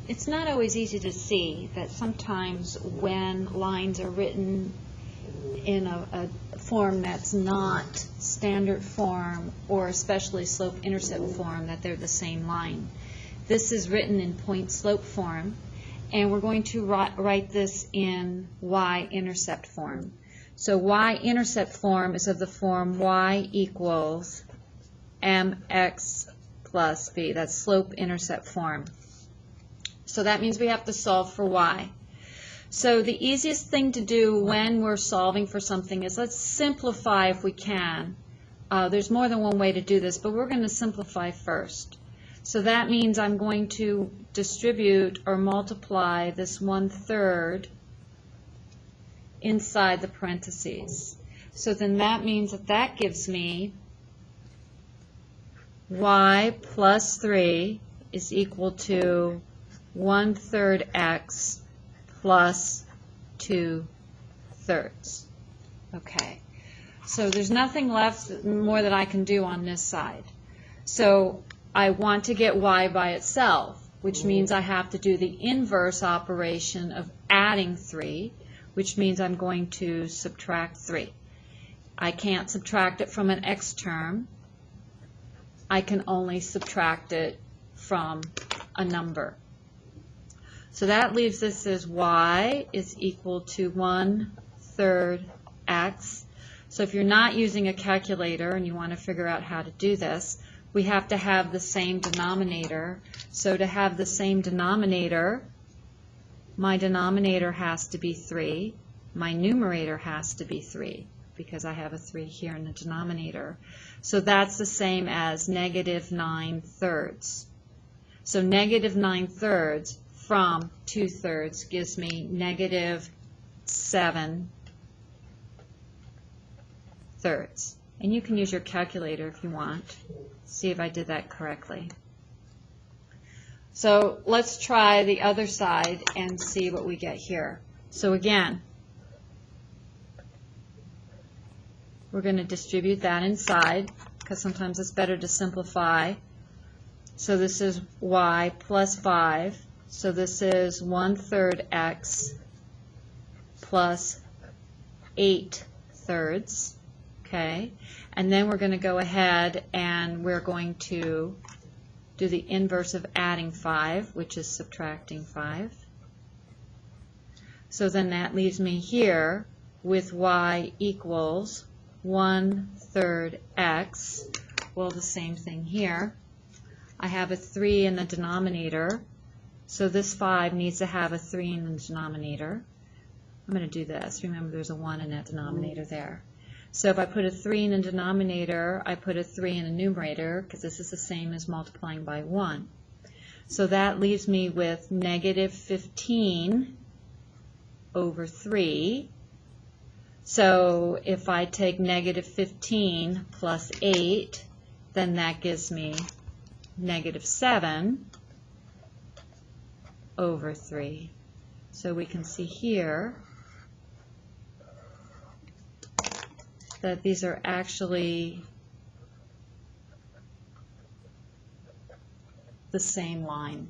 It's not always easy to see that sometimes when lines are written in a form that's not standard form or especially slope-intercept form, that they're the same line. This is written in point-slope form, and we're going to write this in y-intercept form. So y-intercept form is of the form y equals mx plus b. That's slope-intercept form. So that means we have to solve for y. So the easiest thing to do when we're solving for something is let's simplify if we can. There's more than one way to do this, but we're going to simplify first. So that means I'm going to distribute or multiply this 1/3 inside the parentheses. So then that means that that gives me y plus 3 is equal to 1/3 x plus 2/3. Okay, so there's nothing left more that I can do on this side. So I want to get y by itself, which means I have to do the inverse operation of adding 3, which means I'm going to subtract 3. I can't subtract it from an x term. I can only subtract it from a number. So that leaves this as y is equal to 1/3 x. So if you're not using a calculator and you want to figure out how to do this, we have to have the same denominator. So to have the same denominator, my denominator has to be 3. My numerator has to be 3 because I have a 3 here in the denominator. So that's the same as -9/3. So -9/3 from 2/3 gives me -7/3. And you can use your calculator if you want. See if I did that correctly. So let's try the other side and see what we get here. So again, we're going to distribute that inside because sometimes it's better to simplify. So this is y plus 5. So this is 1/3 x plus 8/3. Okay, and then we're going to go ahead and we're going to do the inverse of adding 5, which is subtracting 5. So then that leaves me here with y equals 1/3 x. Well, the same thing here. I have a 3 in the denominator, so this 5 needs to have a 3 in the denominator. I'm going to do this. Remember, there's a 1 in that denominator there. So if I put a 3 in the denominator, I put a 3 in the numerator, because this is the same as multiplying by 1. So that leaves me with -15/3. So if I take -15 plus 8, then that gives me -7/3. So we can see here that these are actually the same line.